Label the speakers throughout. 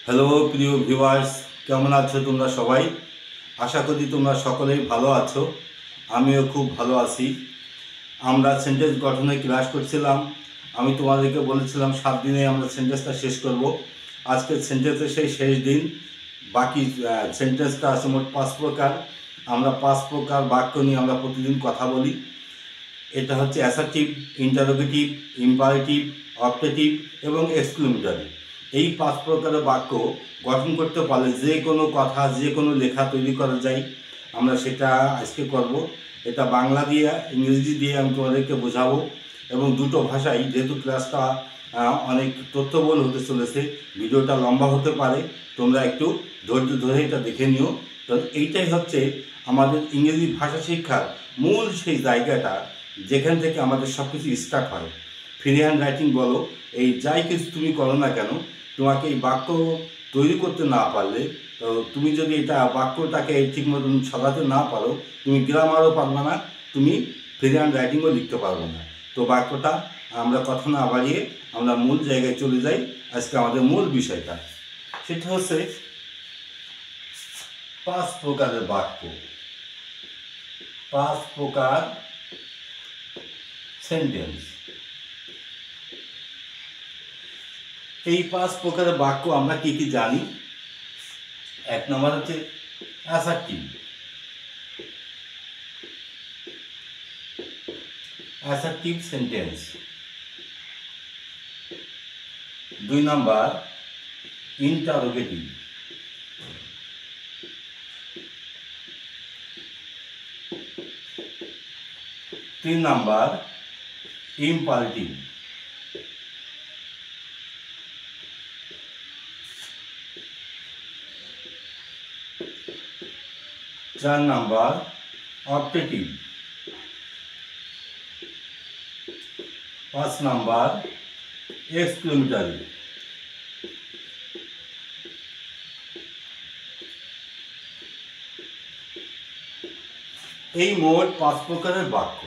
Speaker 1: Hello প্রিয় viewers, কেমন আছো তোমরা সবাই? আশা করি তোমরা সকলেই ভালো আছো। আমিও খুব ভালো আছি। আমরা সেন্টেন্স গঠনের ক্লাস করছিলাম। আমি তোমাদেরকে বলেছিলাম 7 দিনে আমরা সেন্টেন্সটা শেষ করব। আজকের সেন্টেন্সের সেই শেষ দিন। বাকি সেন্টেন্সটা আছে মোট 5 প্রকার। আমরা 5 প্রকার বাক্য নিয়ে আমরা প্রতিদিন কথা বলি। এটা হচ্ছে অ্যাসার্টিভ, ইন্টারোগেটিভ, ইম্পারেটিভ, অবজেক্টিভ এবং এক্সক্লেমেটরি। এই 5 প্রকারের বাক্য গঠন করতে পারলে যে কোনো কথা, যে কোনো লেখা তৈরি করা যায়। আমরা সেটা আজকে করব। এটা বাংলা দিয়ে, ইংরেজি দিয়ে আমি তোমাদেরকে বোঝাবো এবং দুটো ভাষায়, যেহেতু ক্লাসটা অনেক তথ্যবহুল হতে চলেছে, ভিডিওটা লম্বা হতে পারে, তোমরা একটু ধৈর্য ধরে এটা দেখে নিও। তো এইটাই হচ্ছে আমাদের ইংরেজি ভাষা শিক্ষার মূল সেই জায়গাটা, যেখান থেকে আমাদের সব কিছু স্টার্ট হয়। ফ্রি হ্যান্ড রাইটিং বলো, এই যাই কিছু তুমি করো না কেন, তোমাকে এই বাক্য তৈরি করতে না পারলে, তো তুমি যদি এটা বাক্যটাকে ঠিক মতন সাজাতে না পারো, তুমি গ্রামারও পারবে না, তুমি ফ্রি হ্যান্ড রাইটিংও লিখতে পারবে না। তো বাক্যটা আমরা কথা না বাড়িয়ে আমরা মূল জায়গায় চলে যাই। আজকে আমাদের মূল বিষয়টা সেটা হচ্ছে 5 প্রকারের বাক্য, 5 প্রকার সেন্টেন্স। এই 5 প্রকারের বাক্য আমরা কি কি জানি? 1 নম্বর হচ্ছে অ্যাসার্টিভ, অ্যাসার্টিভ সেন্টেন্স। 2 নম্বর ইন্টারোগেটিভ। 3 নম্বর ইম্পারেটিভ। 4 নম্বর অবজেক্টিভ। 5 নম্বর এক্সক্লেমেটরি। এই মোট 5 প্রকারের বাক্য।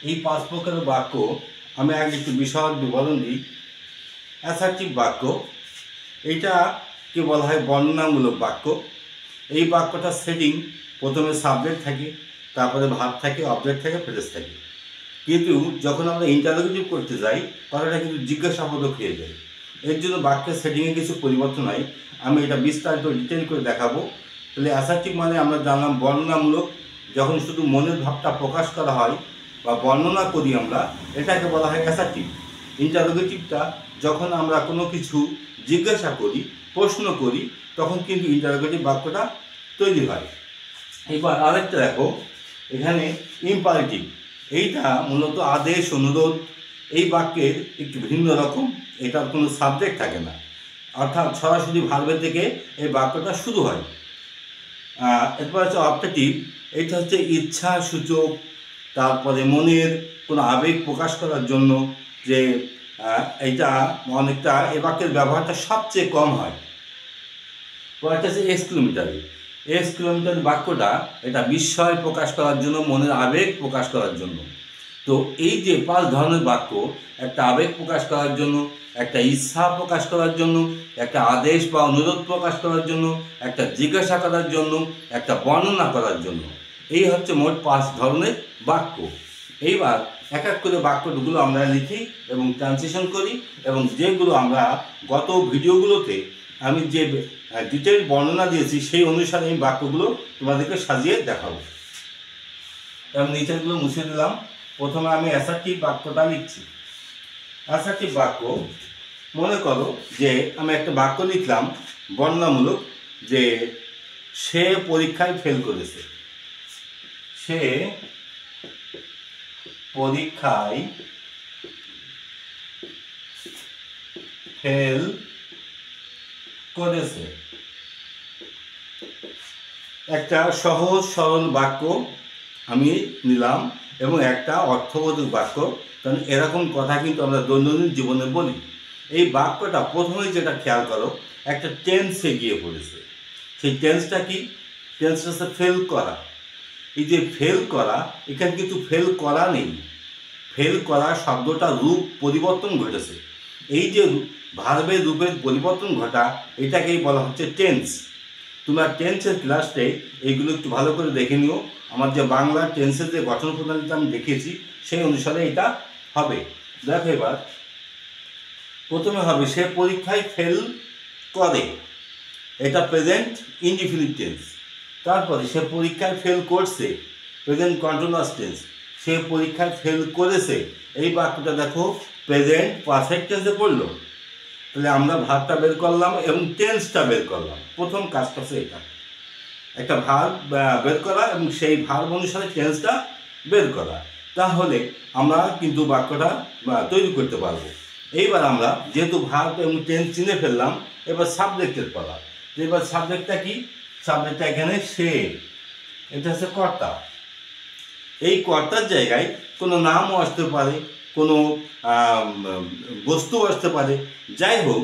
Speaker 1: এই 5 প্রকারের বাক্য আমি আগে একটু বিশদ বিবরণ দিই। অ্যাসার্টিভ বাক্য, এইটাকে বলা হয় বর্ণনামূলক বাক্য। এই বাক্যটা সেটিং, প্রথমে সাবজেক্ট থাকে, তারপরে ভার্ব থাকে, অবজেক্ট থাকে, ফ্রেজ থাকে। কিন্তু যখন আমরা ইন্টারোগেটিভ করতে যাই, কথাটা কিন্তু জিজ্ঞাসাবোধক হয়ে যায়। এর জন্য বাক্যের সেটিংয়ে কিছু পরিবর্তন হয়। আমি এটা বিস্তারিত ডিটেল করে দেখাবো। তাহলে অ্যাসার্টিভ মানে আমরা জানলাম বর্ণনামূলক, যখন শুধু মনের ভাবটা প্রকাশ করা হয় বা বর্ণনা করি আমরা, এটাকে বলা হয় অ্যাসার্টিভ। ইন্টারোগেটিভটা যখন আমরা কোনো কিছু জিজ্ঞাসা করি, প্রশ্ন করি, তখন কিন্তু ইন্টারোগেটিভ বাক্যটা তৈরি হয়। এবার আরেকটা দেখো, এখানে ইম্পারেটিভ, এইটা মূলত আদেশ, অনুরোধ। এই বাক্যের একটু ভিন্ন রকম, এটার কোনো সাবজেক্ট থাকে না, অর্থাৎ সরাসরি ভার্বের থেকে এই বাক্যটা শুরু হয়। এরপর হচ্ছে অবজেক্টিভ, এটা হচ্ছে ইচ্ছা সূচক, তারপরে মনের কোনো আবেগ প্রকাশ করার জন্য, যে এইটা অনেকটা এ বাক্যের ব্যবহারটা সবচেয়ে কম হয়। পরেরটা হচ্ছে এক্সক্লেমেটরি। এক্সক্লেমেটরি বাক্যটা এটা বিস্ময় প্রকাশ করার জন্য, মনের আবেগ প্রকাশ করার জন্য। তো এই যে 5 ধরনের বাক্য, একটা আবেগ প্রকাশ করার জন্য, একটা ইচ্ছা প্রকাশ করার জন্য, একটা আদেশ বা অনুরোধ প্রকাশ করার জন্য, একটা জিজ্ঞাসা করার জন্য, একটা বর্ণনা করার জন্য, এই হচ্ছে মোট 5 ধরনের বাক্য। এইবার এক এক করে বাক্যগুলো আমরা লিখি এবং ট্রান্সলেশন করি, এবং যেগুলো আমরা গত ভিডিওগুলোতে আমি যে ডিটেল বর্ণনা দিয়েছি সেই অনুসারে এই বাক্যগুলো তোমাদেরকে সাজিয়ে দেখাবো। আমি নিচেরগুলো মুছে দিলাম। প্রথমে আমি অ্যাসার্টিভ বাক্যটা লিখছি। অ্যাসার্টিভ বাক্য, মনে করো যে আমি একটা বাক্য লিখলাম বর্ণনামূলক, যে সে পরীক্ষায় ফেল করেছে। সে পরীক্ষায় ফেল করেছে। একটা সহজ সরল বাক্য আমি নিলাম এবং একটা অর্থবোধক বাক্য, কারণ এরকম কথা কিন্তু আমরা দৈনন্দিন জীবনে বলি। এই বাক্যটা প্রথমেই যেটা খেয়াল করো, একটা টেন্সে গিয়ে পড়েছে। সেই টেন্সটা কি? টেন্সটা হচ্ছে ফেল করা। এই যে ফেল করা, এখানে কিন্তু ফেল করা নেই, ফেল করা শব্দটা রূপ পরিবর্তন ঘটেছে। এই যে ভার্বের রূপের পরিবর্তন ঘটা এটাকেই বলা হচ্ছে টেন্স। তোমরা টেন্সের ক্লাসে এইগুলো একটু ভালো করে দেখে নিও। আমার যে বাংলা টেন্সের যে গঠন প্রণালীটা আমি দেখিয়েছি সেই অনুসারে এটা হবে। দেখো এবার প্রথমে হবে সে পরীক্ষায় ফেল করে, এটা প্রেজেন্ট ইনডিফিনিট টেন্স। তারপরে সে পরীক্ষায় ফেল করছে, প্রেজেন্ট কন্টিনিউয়াস টেন্স। সে পরীক্ষায় ফেল করেছে, এই বাক্যটা দেখো প্রেজেন্ট পারফেক্ট টেন্সে পড়লো। তাহলে আমরা ভার্বটা বের করলাম এবং টেন্সটা বের করলাম। প্রথম কাজটা হচ্ছে এটা, একটা ভার্ব বের করা এবং সেই ভার্ব অনুসারে টেন্সটা বের করা। তাহলে আমরা কিন্তু বাক্যটা তৈরি করতে পারবো। এইবার আমরা যেহেতু ভার্ব এবং টেন্স চিনে ফেললাম, এবার সাবজেক্টের পালা। এবার সাবজেক্টটা কি? সাবজেক্টটা এখানে সে, এটা হচ্ছে কর্তা। এই কর্তার জায়গায় কোনো নামও আসতে পারে, কোনো বস্তু আসতে পারে। যাই হোক,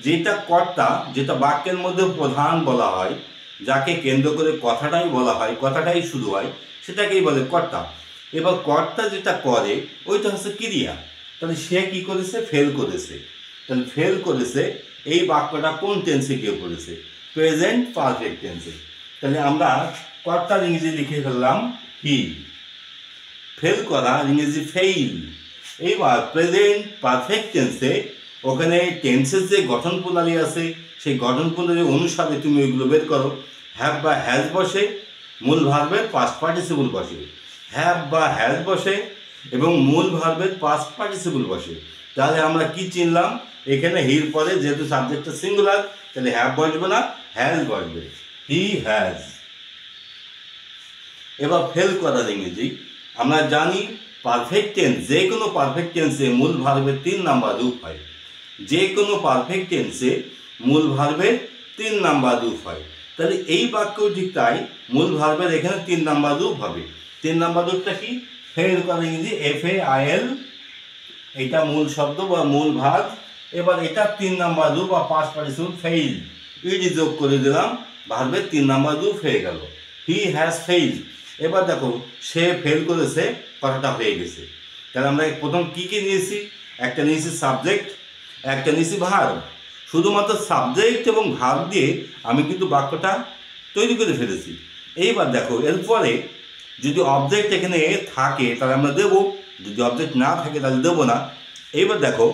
Speaker 1: যেটা কর্তা, যেটা বাক্যের মধ্যে প্রধান বলা হয়, যাকে কেন্দ্র করে কথাটাই বলা হয়, কথাটাই শুরু হয়, সেটাকেই বলে কর্তা। এবার কর্তা যেটা করে ওইটা হচ্ছে ক্রিয়া। তাহলে সে কি করেছে? ফেল করেছে। তাহলে ফেল করেছে, এই বাক্যটা কোন টেন্সে গিয়ে পড়েছে? প্রেজেন্ট পারফেক্ট টেন্সে। তাহলে আমরা কর্তার ইংরেজি লিখে ফেললাম হি। ফেল করা ইংরেজি ফেইল। এইবার প্রেজেন্ট পারফেক্ট টেন্সে ওখানে টেন্সের যে গঠন প্রণালী আছে সেই গঠন প্রণালী অনুসারে তুমি ওইগুলো বের করো। হ্যাভ বা হ্যাজ বসে, মূল ভার্বের পাস্ট পার্টিসিপল বসে। হ্যাভ বা হ্যাজ বসে এবং মূল ভার্বের পাস্ট পার্টিসিপল বসে। তাহলে আমরা কি চিনলাম? এখানে হির পরে যেহেতু সাবজেক্টটা সিঙ্গুলার, তাহলে হ্যাভ বসবে না, হ্যাজ বসবে। He has. এবার ফেল করার ইংরেজি আমরা জানি পারফেক্ট টেন্স, যে কোনো পারফেক্ট টেন্সে মূল ভার্বের 3 নাম্বার রূপ হয়। যে কোনো পারফেক্ট টেন্সে মূল ভার্বের 3 নাম্বার রূপ হয়। তাহলে এই বাক্য ঠিক তাই, মূল ভার্বের এখানে 3 নাম্বার রূপ হবে। 3 নাম্বার রূপটা কি? ফেল করা ইংরেজি FAIL, এটা মূল শব্দ বা মূল ভার্ব। এবার এটা 3 নাম্বার রূপ বা পাস্ট পার্টিসিপল ফেইল, ইডি যোগ করে দিলাম, ভার্বের 3 নাম্বার রূপ হয়ে গেল। He has fail. এবার দেখো সে ফেল করেছে, কথাটা হয়ে গেছে। তাহলে আমরা প্রথম কী কী নিয়েছি? একটা নিয়েছি সাবজেক্ট, একটা নিয়েছি ভার্ব। শুধুমাত্র সাবজেক্ট এবং ভার্ব দিয়ে আমি কিন্তু বাক্যটা তৈরি করে ফেলেছি। এইবার দেখো এরপরে যদি অবজেক্ট এখানে থাকে তাহলে আমরা দেবো, যদি অবজেক্ট না থাকে তাহলে দেবো না। এইবার দেখো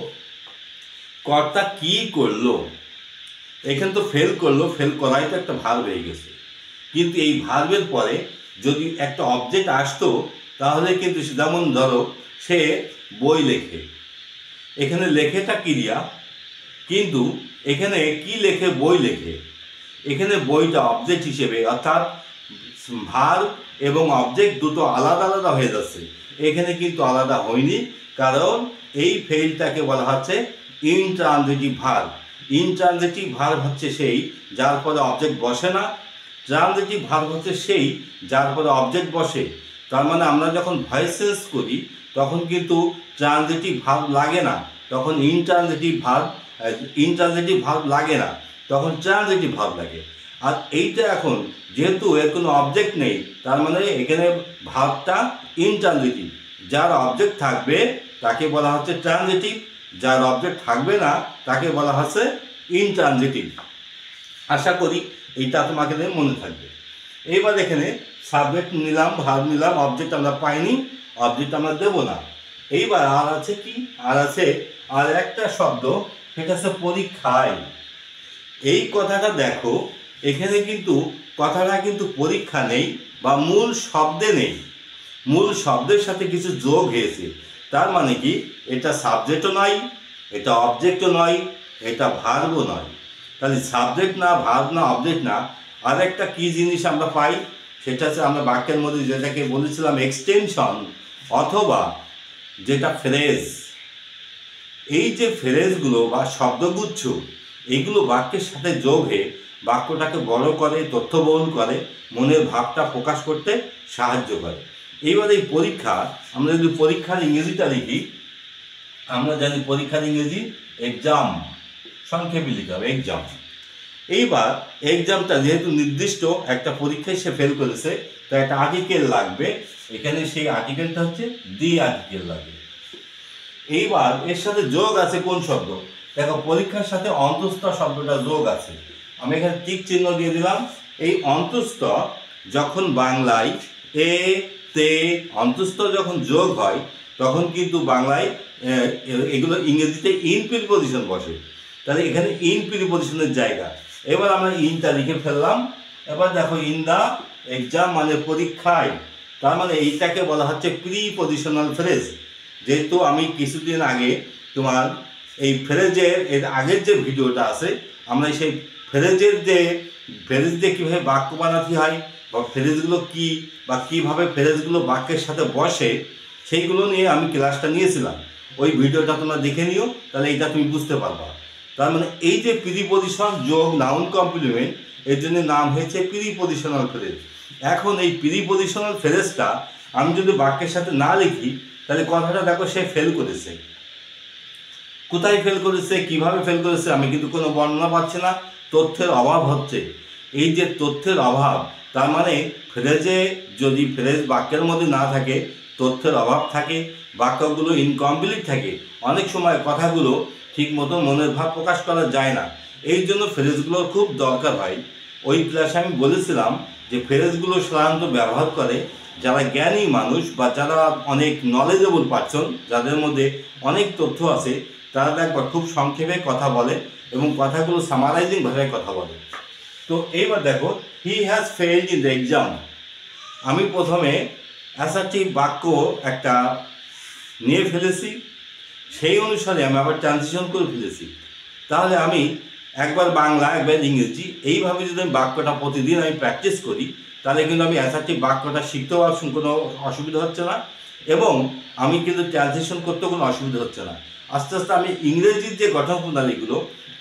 Speaker 1: কর্তা কী করলো, এখানে তো ফেল করলো, ফেল করাই তো একটা ভার্ব হয়ে গেছে। কিন্তু এই ভার্বের পরে যদি একটা অবজেক্ট আসতো তাহলে কিন্তু যেমন ধরো সে বই লেখে, এখানে লেখেটা ক্রিয়া, কিন্তু এখানে কি লেখে? বই লেখে। এখানে বইটা অবজেক্ট হিসেবে, অর্থাৎ ভার্ব এবং অবজেক্ট দুটো আলাদা আলাদা হয়ে যাচ্ছে। এখানে কিন্তু আলাদা হয়নি, কারণ এই ফেইলটাকে বলা হচ্ছে ইনট্রানজিটিভ ভার্ব। ইনট্রানজিটিভ ভার্ব হচ্ছে সেই যার পরে অবজেক্ট বসে না, ট্রানজিটিভ ভার্ব হচ্ছে সেই যার পরে অবজেক্ট বসে। তার মানে আমরা যখন ভয়েস চেঞ্জ করি তখন কিন্তু ট্রানজিটিভ ভার্ব লাগে না, তখন ইনট্রানজিটিভ ভার্ব লাগে না, তখন ট্রানজিটিভ ভার্ব লাগে। আর এইটা এখন যেহেতু এর কোনো অবজেক্ট নেই, তার মানে এখানে ভার্বটা ইনট্রানজিটিভ। যার অবজেক্ট থাকবে তাকে বলা হচ্ছে ট্রানজিটিভ, যার অবজেক্ট থাকবে না তাকে বলা হচ্ছে ইনট্রানজিটিভ। আশা করি এইটা তোমাকে মনে থাকবে। এইবার এখানে সাবজেক্ট নিলাম, ভার্ব নিলাম, অবজেক্ট আমরা পাইনি, অবজেক্ট আমরা দেবো না। এইবার আর আছে কি? আর আছে আর একটা শব্দ, সেটা হচ্ছে পরীক্ষায়। এই কথাটা দেখো, এখানে কিন্তু কথাটা কিন্তু পরীক্ষা নেই বা মূল শব্দে নেই, মূল শব্দের সাথে কিছু যোগ হয়েছে। তার মানে কি? এটা সাবজেক্টও নয়, এটা অবজেক্টও নয়, এটা ভার্বও নয়। তাহলে সাবজেক্ট না, ভার্ব না, অবজেক্ট না, আর একটা কী জিনিস আমরা পাই, সেটা হচ্ছে আমরা বাক্যের মধ্যে যেটাকে বলেছিলাম এক্সটেনশন অথবা যেটা ফ্রেজ। এই যে ফ্রেজগুলো বা শব্দগুচ্ছ, এইগুলো বাক্যের সাথে যোগ হয়ে বাক্যটাকে বড় করে, তথ্যবহুল করে, মনের ভাবটা প্রকাশ করতে সাহায্য করে। এইবার এই পরীক্ষা, আমরা যদি পরীক্ষার ইংরেজিটা লিখি, আমরা জানি পরীক্ষার ইংরেজি এক্সাম, সংক্ষেপে লিখতে হবে এক্সাম। এইবার এক্সামটা যেহেতু নির্দিষ্ট একটা পরীক্ষায় সে ফেল করেছে, তো একটা আর্টিকেল লাগবে। এখানে সেই আর্টিকেলটা হচ্ছে দি আর্টিকেল লাগবে। এইবার এর সাথে যোগ আছে কোন শব্দ? দেখো পরীক্ষার সাথে অন্তঃস্থ শব্দটা যোগ আছে, আমি এখানে টিক চিহ্ন দিয়ে দিলাম। এই অন্তঃস্থ যখন বাংলায় এ তে অন্তঃস্থ যখন যোগ হয় তখন কিন্তু বাংলায় এগুলো ইংরেজিতে ইন প্রিপোজিশন বসে। তাহলে এখানে ইন প্রিপোজিশনের জায়গা। এবার আমরা ইনটা লিখে ফেললাম। এবার দেখো ইন দা এক্সাম মানে পরীক্ষায়, তার মানে এইটাকে বলা হচ্ছে প্রিপোজিশনাল ফ্রেজ। যেহেতু আমি কিছুদিন আগে তোমার এই ফ্রেজের এর আগের যে ভিডিওটা আছে, আমরা সেই ফ্রেজের যে ফ্রেজ দিয়ে কীভাবে বাক্য বানাতে হয় বা ফ্রেজগুলো কী বা কীভাবে ফ্রেজগুলো বাক্যের সাথে বসে সেইগুলো নিয়ে আমি ক্লাসটা নিয়েছিলাম। ওই ভিডিওটা তোমরা দেখে নিও, তাহলে এইটা তুমি বুঝতে পারবা। তার মানে এই যে প্রিপোজিশন যোগ নাউন কমপ্লিমেন্ট, এর জন্য নাম হয়েছে প্রিপোজিশনাল ফ্রেজ। এখন এই প্রিপোজিশনাল ফ্রেজটা আমি যদি বাক্যের সাথে না লিখি তাহলে কথাটা দেখো সে ফেল করেছে। কোথায় ফেল করেছে, কিভাবে ফেল করেছে আমি কিন্তু কোনো বর্ণনা পাচ্ছি না, তথ্যের অভাব হচ্ছে। এই যে তথ্যের অভাব, তার মানে ফ্রেজে যদি ফ্রেজ বাক্যের মধ্যে না থাকে, তথ্যের অভাব থাকে, বাক্যগুলো ইনকমপ্লিট থাকে, অনেক সময় কথাগুলো ঠিক মতো মনের ভাব প্রকাশ করা যায় না। এই জন্য ফ্রেজগুলোর খুব দরকার হয়। ওই ক্লাসে আমি বলেছিলাম যে ফ্রেজগুলো সাধারণত ব্যবহার করে যারা জ্ঞানী মানুষ বা যারা অনেক নলেজেবল পারসন, যাদের মধ্যে অনেক তথ্য আছে, তারা দেখবা খুব সংক্ষেপে কথা বলে এবং কথাগুলো সামারাইজিং ভাষায় কথা বলে। তো এইবার দেখো he has failed in the exam. আমি প্রথমে অ্যাসার্টিভ বাক্য একটা নিয়ে ফেলেছি, সেই অনুসারে আমি আবার ট্রান্সলেশন করে ফেলেছি। তাহলে আমি একবার বাংলা একবার ইংরেজি এইভাবে যদি আমি বাক্যটা প্রতিদিন আমি প্র্যাকটিস করি তাহলে কিন্তু আমি অ্যাসার্টিভ বাক্যটা শিখতেও কোনো অসুবিধা হচ্ছে না এবং আমি কিন্তু ট্রান্সলেশন করতেও কোনো অসুবিধা হচ্ছে না। আস্তে আস্তে আমি ইংরেজির যে গঠন প্রণালীগুলো,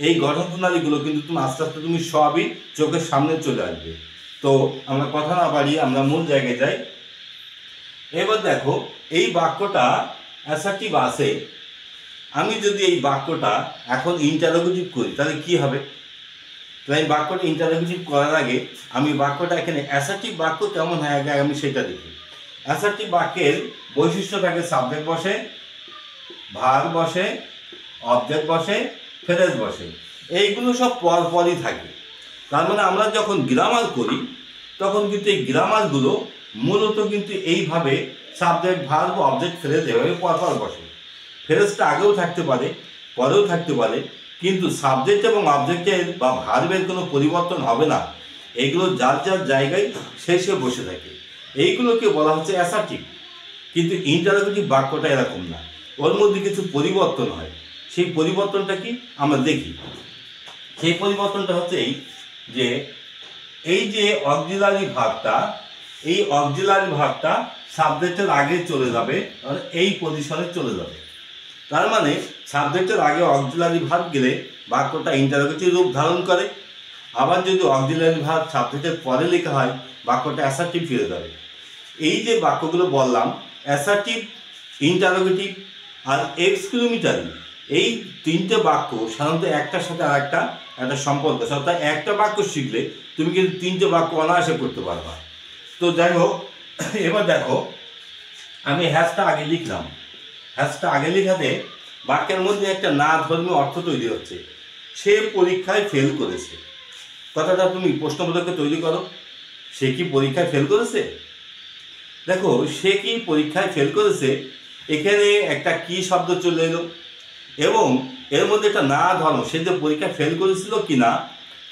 Speaker 1: এই গঠন প্রণালীগুলো কিন্তু তুমি আস্তে আস্তে তুমি সবই চোখের সামনে চলে আসবে। তো আমরা কথা না বাড়িয়ে আমরা মূল জায়গায় যাই। এবার দেখো এই বাক্যটা অ্যাসার্টিভ আছে, আমি যদি এই বাক্যটা এখন ইন্টারোগেটিভ করি তাহলে কি হবে? তাহলে এই বাক্যটা ইন্টারোগেটিভ করার আগে আমি বাক্যটা এখানে অ্যাসার্টিভ বাক্য কেমন হয় আগে আমি সেটা দেখি। অ্যাসার্টিভ বাক্যের বৈশিষ্ট্য থাকে সাবজেক্ট বসে, ভার্ব বসে, অবজেক্ট বসে, ফ্রেজ বসে, এইগুলো সব পরপরই থাকে। তার মানে আমরা যখন গ্রামার করি তখন কিন্তু এই গ্রামারগুলো মূলত কিন্তু এইভাবে সাবজেক্ট ভার্ব অবজেক্ট ফ্রেজ এভাবে পরপর বসে। ফ্রেজটা আগেও থাকতে পারে পরেও থাকতে পারে, কিন্তু সাবজেক্ট এবং অবজেক্টের বা ভার্বের কোনো পরিবর্তন হবে না, এইগুলো যার যার জায়গায় শেষে বসে থাকে। এইগুলোকে বলা হচ্ছে অ্যাসার্টিভ। কিন্তু ইন্টারোগেটিভ বাক্যটা এরকম না, ওর মধ্যে কিছু পরিবর্তন হয়। সেই পরিবর্তনটা কি আমরা দেখি। সেই পরিবর্তনটা হচ্ছে এই যে এই যে অক্সিলারি ভার্বটা, এই অক্সিলারি ভার্বটা সাবজেক্টের আগে চলে যাবে, এই পজিশনে চলে যাবে। তার মানে সাবজেক্টের আগে অক্সিলারি ভার্ব গেলে বাক্যটা ইন্টারোগেটিভ রূপ ধারণ করে। আবার যদি অক্সিলারি ভার্ব সাবজেক্টের পরে লেখা হয় বাক্যটা অ্যাসার্টিভ ফিরে যাবে। এই যে বাক্যগুলো বললাম অ্যাসার্টিভ, ইন্টারোগেটিভ আর এক্সক্লেমেটরি, এই তিনটে বাক্য সাধারণত একটার সাথে আর একটা সম্পর্ক আছে। অর্থাৎ একটা বাক্য শিখলে তুমি কিন্তু তিনটে বাক্য অনায়াসে করতে পারবা। তো যাই হোক, এবার দেখো আমি হ্যাশটা আগে লিখলাম। হ্যাশটা আগে লেখাতে বাক্যের মধ্যে একটা না ধর্মীয় অর্থ তৈরি হচ্ছে। সে পরীক্ষায় ফেল করেছে, কথাটা তুমি প্রশ্নবোধককে তৈরি করো। সে কি পরীক্ষায় ফেল করেছে? দেখো সে কি পরীক্ষায় ফেল করেছে, এখানে একটা কি শব্দ চলে এলো এবং এর মধ্যে একটা না ধর্ম, সে যে পরীক্ষায় ফেল করেছিল কি না,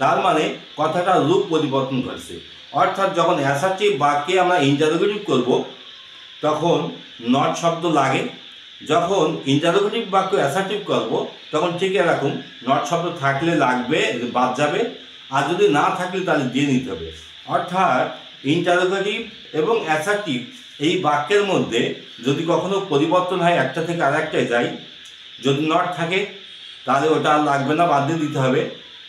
Speaker 1: তার মানে কথাটা রূপ পরিবর্তন করেছে। অর্থাৎ যখন অ্যাসার্টিভ বাক্যে আমরা ইন্টারোগেটিভ করব তখন নট শব্দ লাগে, যখন ইন্টারোগেটিভ বাক্য অ্যাসার্টিভ করব তখন ঠিক এরকম নট শব্দ থাকলে লাগবে, বাদ যাবে, আর যদি না থাকলে তাহলে দিয়ে নিতে হবে। অর্থাৎ ইন্টারোগেটিভ এবং অ্যাসার্টিভ এই বাক্যের মধ্যে যদি কখনো পরিবর্তন হয় একটা থেকে আরেকটায় যায়, যদি নট থাকে তাহলে ওটা আর লাগবে না, বাদ দিয়ে দিতে হবে।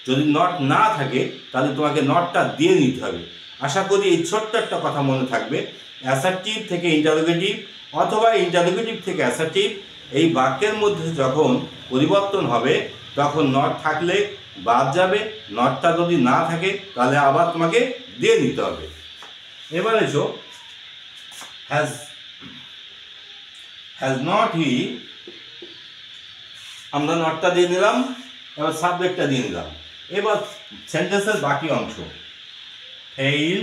Speaker 1: যদি নট না থাকে তাহলে তোমাকে নটটা দিয়ে নিতে হবে। আশা করি এই ছোট্ট একটা কথা মনে থাকবে, অ্যাসার্টিভ থেকে ইন্টারোগেটিভ অথবা ইন্টারোগেটিভ থেকে অ্যাসার্টিভ এই বাক্যের মধ্যে যখন পরিবর্তন হবে তখন নট থাকলে বাদ যাবে, নটটা যদি না থাকে তাহলে আবার তোমাকে দিয়ে নিতে হবে। এবার এসো হ্যাজ নট হি আমরা নটটা দিয়ে নিলাম, এবার সাবজেক্টটা দিয়ে নিলাম। এবার সেন্টেন্সের বাকি অংশ, ফেইল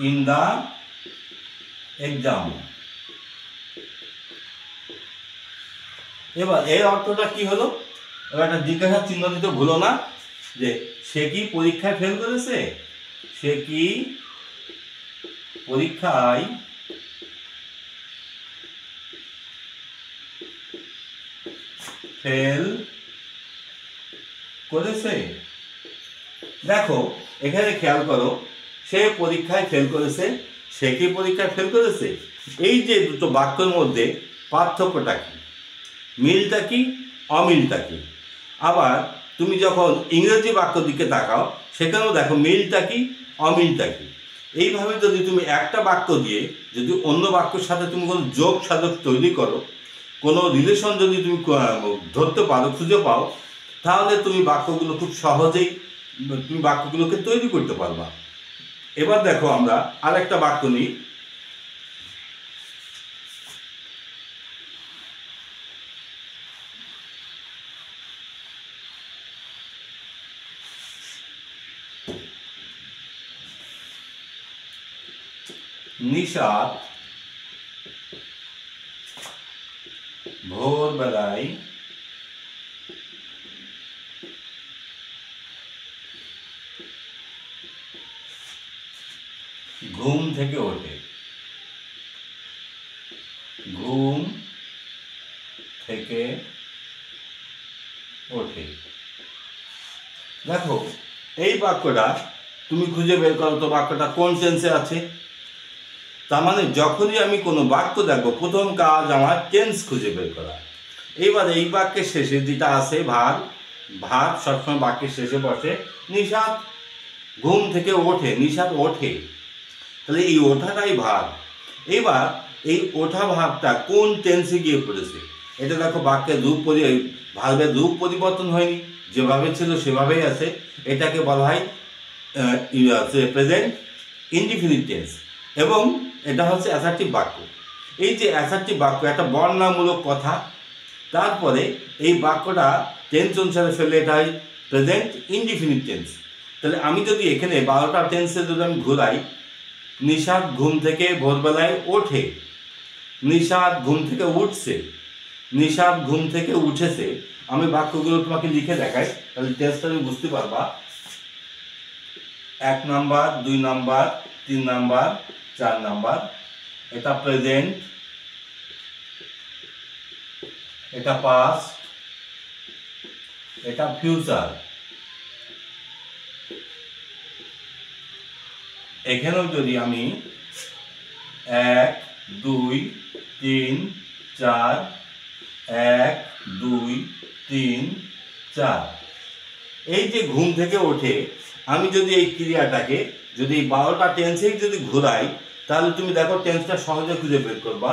Speaker 1: ইন দ্য এক্সাম। এবার এর অর্থটা কি হলো? এবার একটা জিজ্ঞাসা চিহ্ন দিতে ভুলো না, যে সে কি পরীক্ষায় ফেল করেছে, সে কি পরীক্ষায় ফেল করেছে। দেখো এখানে খেয়াল করো, সে পরীক্ষায় ফেল করেছে, সে কি পরীক্ষায় ফেল করেছে, এই যে দুটো বাক্যের মধ্যে পার্থক্যটা কি, মিলটা কি, অমিলটা কি। আবার তুমি যখন ইংরেজি বাক্য দিকে তাকাও, সেখানেও দেখো মিলটা কি, অমিলটা কি। এইভাবে যদি তুমি একটা বাক্য দিয়ে যদি অন্য বাক্যের সাথে তুমি কোনো যোগ সাধক তৈরি করো, কোনো রিলেশন যদি তুমি ধরতে পারো, খুঁজে পাও, তাহলে তুমি বাক্যগুলো খুব সহজেই তুমি বাক্যগুলোকে তৈরি করতে পারবা। এবার দেখো আমরা আর একটা বাক্য নিই। নিশাত ভোরবেলায় ঘুম থেকে ওঠে। ঘুম থেকে ওঠে। দেখো এই বাক্যটা তুমি খুঁজে বের করো তো বাক্যটা কোন টেন্সে আছে। তার মানে যখনই আমি কোনো বাক্য দেখবো, প্রথম কাজ আমার টেন্স খুঁজে বের করা। এইবার এই বাক্যের শেষে যেটা আছে ভার, ভার সবসময় বাক্যের শেষে বসে। নিশাত ঘুম থেকে ওঠে, নিশাত ওঠে, তাহলে এই ওঠাটাই ভার। এবার এই ওঠা ভাবটা কোন টেন্সে গিয়ে পড়েছে, এটা দেখো বাক্যের রূপ ভার্বের রূপ পরিবর্তন হয়নি, যেভাবে ছিল সেভাবেই আছে। এটাকে বলা হয় প্রেজেন্ট ইনডিফিনিট টেন্স, এবং এটা হচ্ছে অ্যাসার্টিভ বাক্য। এই যে অ্যাসার্টিভ বাক্য একটা বর্ণনামূলক কথা, তারপরে এই বাক্যটা টেন্স অনুসারে ফেলে এটা হয় প্রেজেন্ট ইনডিফিনিট টেন্স। তাহলে আমি যদি এখানে 12টা টেন্সে যদি আমি ঘুরাই, নিশাত ঘুম থেকে ভোরবেলায় ওঠে, নিশাত ঘুম থেকে উঠছে, নিশাত ঘুম থেকে উঠেছে। আমি বাক্যগুলো তোমাকে লিখে দেখাই, তাহলে টেন্সটা তুমি বুঝতে পারবা। 1 নাম্বার, 2 নাম্বার, 3 নাম্বার, 4 নাম্বার। এটা প্রেজেন্ট, এটা পাস্ট, এটা ফিউচার। এখানেও যদি আমি 1 2 3 4, 1 2 3 4, এই যে ঘুম থেকে ওঠে, আমি যদি এই ক্রিয়াটাকে যদি 12টা টেন্সেই যদি ঘোরাই, তাহলে তুমি দেখো টেন্সটা সহজে খুঁজে বের করবা।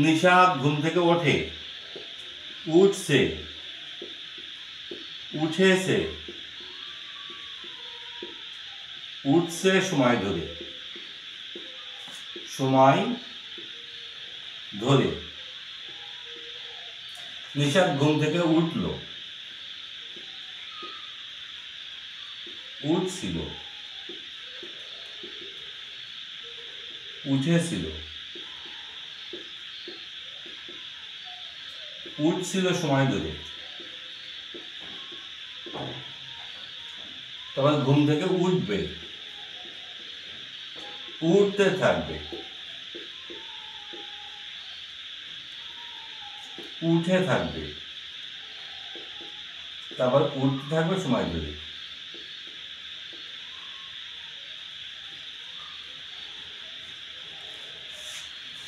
Speaker 1: নিশাত ঘুম থেকে ওঠে, উঠছে, উঠেছে, উঠছে সময় ধরে, সময় ধরে। নিশাত ঘুম থেকে উঠল, উঠছিল, উঠেছিল, উঠছিল সময় ধরে। তারপর ঘুম থেকে উঠবে, উঠতে থাকবে, উঠে থাকবে, তারপর উঠতে থাকবে সময় ধরে।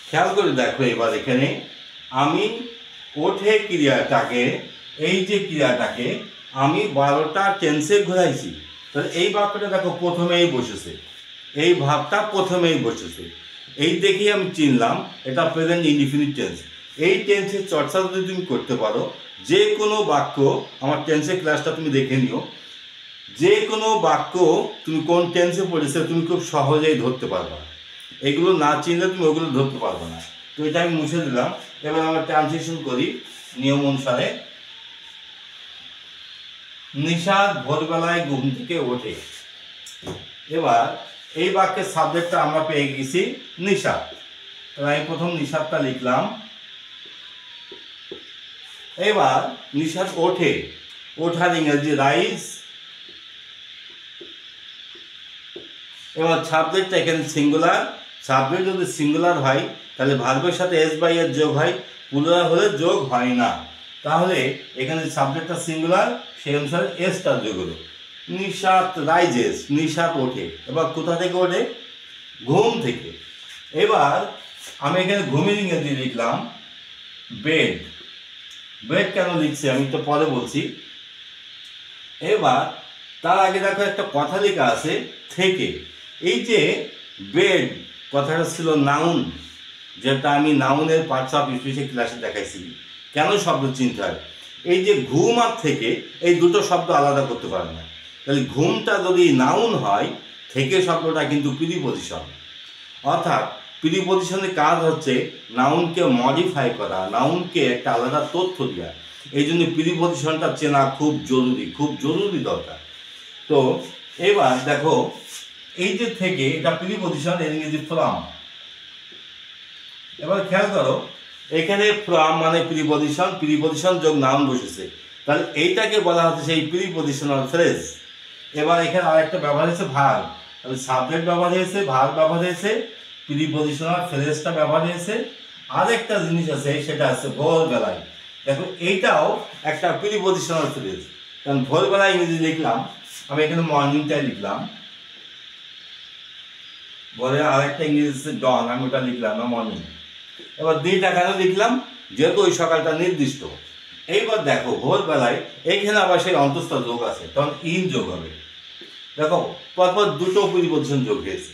Speaker 1: খেয়াল করে দেখো এবার এখানে আমি ওঠে ক্রিয়াটাকে, এই যে ক্রিয়াটাকে আমি 12টা টেন্সে ঘোরাইছি, তাহলে এই বাক্যটা দেখো প্রথমেই বসেছে, এই ভাবটা প্রথমেই বসেছে। এই দেখেই আমি চিনলাম এটা প্রেজেন্ট ইনডিফিনিট টেন্স। এই টেন্সের চর্চা যদি তুমি করতে পারো, যে কোনো বাক্য, আমার টেন্সের ক্লাসটা তুমি দেখে নিও, যে কোনো বাক্য তুমি কোন টেন্সে পড়েছে তুমি খুব সহজেই ধরতে পারবা। এগুলো না চিনলে তুমি ওগুলো ধরতে পারবে না। তো এটা আমি মুছে দিলাম। এবার আমরা ট্রানজিশন করি। নিয়ম অনুসারে নিশাত ভোরবেলায় ঘুম থেকে ওঠে। এবার এই বাক্যের সাবজেক্টটা আমরা পেয়ে গেছি নিশাত। তাহলে আমি প্রথম নিশাতটা লিখলাম। এবার নিশাত ওঠে, ওঠার ইংরেজি রাইজ। এবার সাবজেক্টটা এখানে সিঙ্গুলার। সাবজেক্ট যদি সিঙ্গুলার হয় তাহলে ভার্বের সাথে এস বাই এর যোগ হয়, প্লুরাল হলে যোগ হয় না। তাহলে এখানে সাবজেক্টটা সিঙ্গুলার, সেই অনুসারে এসটা যোগ হলো। নিশাত রাইজেস, নিশাত ওঠে। এবার কোথা থেকে ওঠে? ঘুম থেকে। এবার আমি এখানে ঘুমের ইংরেজি লিখলাম বেড। বেড কেন লিখছি আমি তো পরে বলছি। এবার তার আগে দেখো একটা কথা লেখা আছে থেকে। এই যে বেড কথাটা ছিল নাউন, যেটা আমি নাউনের পার্টস অফ স্পিচে ক্লাসে দেখাইছি। কেন শব্দ চিনতে হয়? এই যে ঘুম আর থেকে, এই দুটো শব্দ আলাদা করতে পারে না। তাহলে ঘুমটা যদি নাউন হয়, থেকে শব্দটা কিন্তু প্রিপজিশন। অর্থাৎ প্রিপজিশনের কাজ হচ্ছে নাউনকে মডিফাই করা, নাউনকে একটা আলাদা তথ্য দেওয়া। এই জন্য প্রিপজিশনটা চেনা খুব জরুরি, খুব জরুরি দরকার। তো এবার দেখো এই যে থেকে, এটা প্রিপজিশন, এর ইংরেজি ফ্রম। এবার খেয়াল করো এখানে ফ্রম মানে প্রিপজিশন, প্রিপজিশন যোগ নাউন বসেছে, তাহলে এইটাকে বলা হচ্ছে সেই প্রিপজিশনাল ফ্রেজ। এবার এখানে আরেকটা ব্যবহার হয়েছে ভার্ব, তাহলে সাবজেক্ট ব্যবহার হয়েছে, ভার্ব ব্যবহার হয়েছে, প্রিপজিশনাল ফ্রেজটা ব্যবহার হয়েছে। আরেকটা জিনিস আছে, সেটা আছে ভোরবেলায়। দেখো এইটাও একটা প্রিপজিশনাল ফ্রেজ, কারণ ভোরবেলায় ইংরেজি লিখলাম, আমি এখানে মর্নিংটাই লিখলাম। ভোরে আরেকটা ইংরেজি আছে ডন, আমি ওটা লিখলাম না মর্নিং। এবার দিনটা কেন লিখলাম? যেহেতু ওই সকালটা নির্দিষ্ট। এইবার দেখো ভোরবেলায় এইখানে আবার সেই অন্তস্থ যোগ আছে, তখন ইন যোগ হবে। দেখো পরপর দুটো প্রিপজিশন যোগ হয়েছে,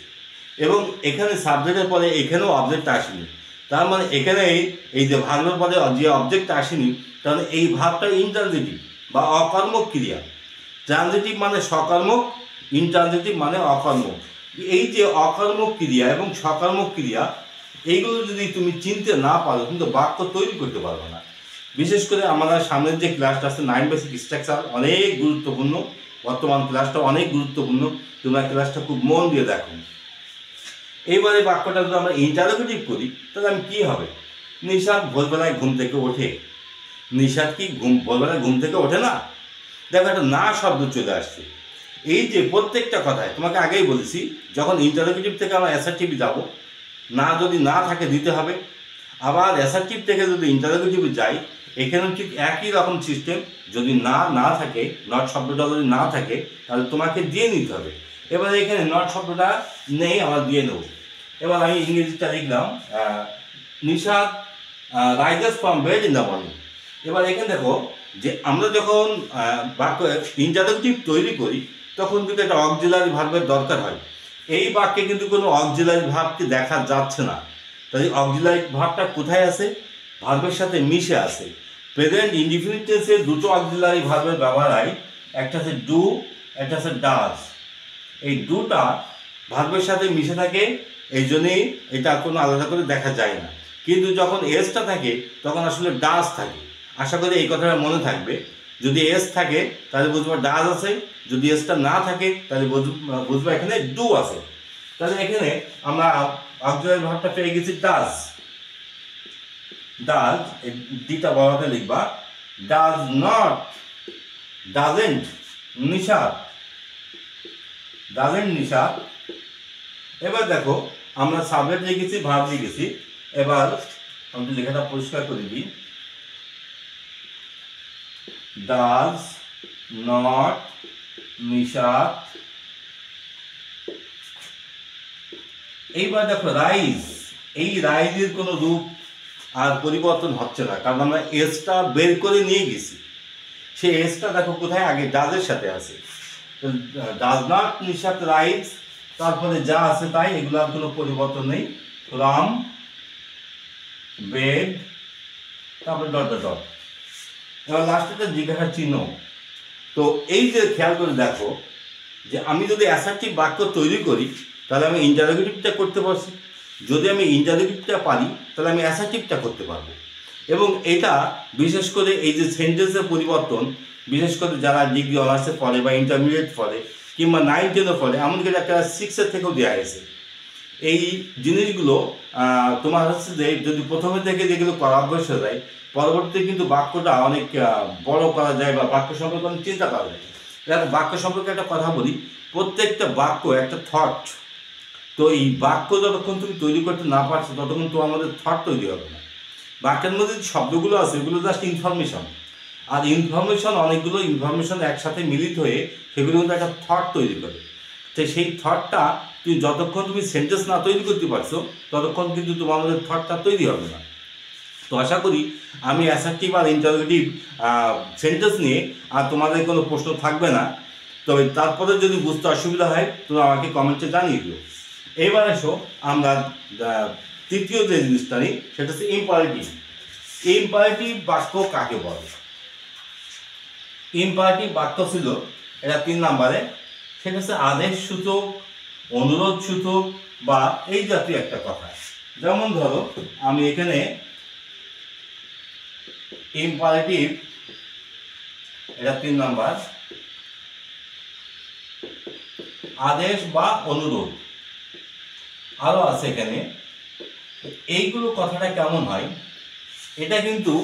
Speaker 1: এবং এখানে সাবজেক্টের পরে এখানেও অবজেক্ট আসেনি। তার মানে এখানে এই যে ভার্বের পরে যে অবজেক্ট আসেনি, তাহলে এই ভাবটা ইনট্রানজিটিভ বা অকর্মক ক্রিয়া। ট্রানজিটিভ মানে সকর্মক, ইনট্রানজিটিভ মানে অকর্মক। এই যে অকর্মক ক্রিয়া এবং সকর্মক ক্রিয়া, এইগুলো যদি তুমি চিনতে না পারো কিন্তু বাক্য তৈরি করতে পারবে না। বিশেষ করে আমাদের সামনের যে ক্লাসটা আছে 9 বেসিক স্ট্রাকচার, অনেক গুরুত্বপূর্ণ। বর্তমান ক্লাসটা অনেক গুরুত্বপূর্ণ, তোমরা ক্লাসটা খুব মন দিয়ে দেখো। এইবারে বাক্যটা যদি আমরা ইন্টারোগেটিভ করি, তাহলে আমি কী হবে? নিশাত ভোরবেলায় ঘুম থেকে ওঠে। নিশাত কি ভোরবেলায় ঘুম থেকে ওঠে না? দেখো একটা না শব্দ চলে আসছে। এই যে প্রত্যেকটা কথায় তোমাকে আগেই বলেছি, যখন ইন্টারোগেটিভ থেকে আমরা অ্যাসার্টিভ যাব, না যদি না থাকে দিতে হবে। আবার অ্যাসার্টিভ থেকে যদি ইন্টারোগেটিভে যাই, এখানেও ঠিক একই রকম সিস্টেম। যদি না থাকে, নট শব্দটা যদি না থাকে, তাহলে তোমাকে দিয়ে নিতে হবে। এবার এখানে নট শব্দটা নেই, আমরা দিয়ে নেব। এবার আমি ইংরেজিটা লিখলাম Nishat rises from bed in the morning. এবার এখানে দেখো যে আমরা যখন বাক্য ইন্টারোগেটিভ তৈরি করি, তখন কিন্তু একটা অক্সিলারি ভার্বের দরকার হয়। এই বাক্যে কিন্তু কোনো অক্সিলারি ভার্বকে দেখা যাচ্ছে না। তাই অক্সিলারি ভার্বটা কোথায় আছে? ভার্বের সাথে মিশে আছে। প্রেজেন্ট ইনডিফিনিট টেন্সে দুটো অক্সিলারি ভার্বের ব্যবহার হয়, একটা আছে ডু, একটা আছে ডাজ। এই দুটা ভার্বের সাথে মিশে থাকে, এই জন্যেই এটা কোনো আলাদা করে দেখা যায় না। কিন্তু যখন এসটা থাকে তখন আসলে ডাজ থাকে। আশা করি এই কথাটা মনে থাকবে। যদি এস থাকে তাহলে বুঝবো ডাজ আছে, যদি এসটা না থাকে তাহলে বুঝবো এখানে ডু আছে। তাহলে এখানে আমরা অক্সিলারি ভার্বটা পেয়ে গেছি ডাজ। ডাজ ডিটা বড়তে লিখবা, does not, doesn't Nishat, doesn't Nishat. এবার দেখো আমরা সাবজেক্ট লিখেছি, ভার্ব লিখেছি। এবার আমি লেখাটা পরিষ্কার করে দিই। Does not Nishat. এইবার দেখো রাইজ, এই রাইজের কোনো রূপ আর পরিবর্তন হচ্ছে না, কারণ আমরা এসটা বের করে নিয়ে গেছি। সেই এসটা দেখো কোথায়? আগে ডাজের সাথে আছে। ডাজ নট নিশাত রাইজ, তারপরে যা আছে তাই, এগুলোর কোনো পরিবর্তন নেই। ফ্রম বেড, তারপরে ডট ডট ডট। এবার লাস্টে জিজ্ঞাসা চিহ্ন। তো এই যে খেয়াল করে দেখো যে আমি যদি অ্যাসার্টিভ বাক্য তৈরি করি, তাহলে আমি ইন্টারোগেটিভটা করতে পারছি। যদি আমি ইন্টারোগেটিভটা পারি, তাহলে আমি অ্যাসার্টিভটা করতে পারবো। এবং এটা বিশেষ করে এই যে সেন্টেন্সের পরিবর্তন, বিশেষ করে যারা ডিগ্রি অনার্সে পড়ে বা ইন্টারমিডিয়েট পড়ে কিংবা 9-10 পড়ে, এমনকি ক্লাস 6 থেকেও দেওয়া হয়েছে। এই জিনিসগুলো তোমার হচ্ছে যে যদি প্রথমে থেকে যেগুলো করা অভ্যাস হয়ে যায়, পরবর্তীতে কিন্তু বাক্যটা অনেক বড় করা যায় বা বাক্য সম্পর্কে অনেক চিন্তা করা যায়। দেখো, বাক্য সম্পর্কে একটা কথা বলি, প্রত্যেকটা বাক্য একটা থট। তো এই বাক্য যতক্ষণ তুমি তৈরি করতে না পারছো ততক্ষণ তো আমাদের থট তৈরি হবে না। বাক্যের মধ্যে যে শব্দগুলো আছে এগুলো জাস্ট ইনফরমেশন, আর অনেকগুলো ইনফরমেশন একসাথে মিলিত হয়ে সেগুলো কিন্তু একটা থট তৈরি করে। তো সেই থটটা তুমি যতক্ষণ তুমি সেন্টেন্স না তৈরি করতে পারছো ততক্ষণ কিন্তু তোমার মধ্যে থটটা তৈরি হবে না। তো আশা করি আমি অ্যাসার্টিভ আর ইন্টারোগেটিভ সেন্টেন্স নিয়ে আর তোমাদের কোনো প্রশ্ন থাকবে না। তবে তারপরে যদি বুঝতে অসুবিধা হয় তুমি আমাকে কমেন্টে জানিয়ে দিও। এবার এসো আমরা তৃতীয় যে জিনিসটা নিই, সেটা হচ্ছে ইম্পারেটিভ। ইম্পারেটিভ বাক্য কাকে বলে? ইম্পারেটিভ বাক্য ছিল এটা 3 নম্বরে, সেটা হচ্ছে আদেশ সূচক, অনুরোধ সূচক বা এই জাতীয় একটা কথা। যেমন ধরো আমি এখানে ইম্পারেটিভ, এটা 3 নম্বর, আদেশ বা অনুরোধ আরো আছে এখানে। এইগুলো কথাটা কেমন হয়, এটা কিন্তু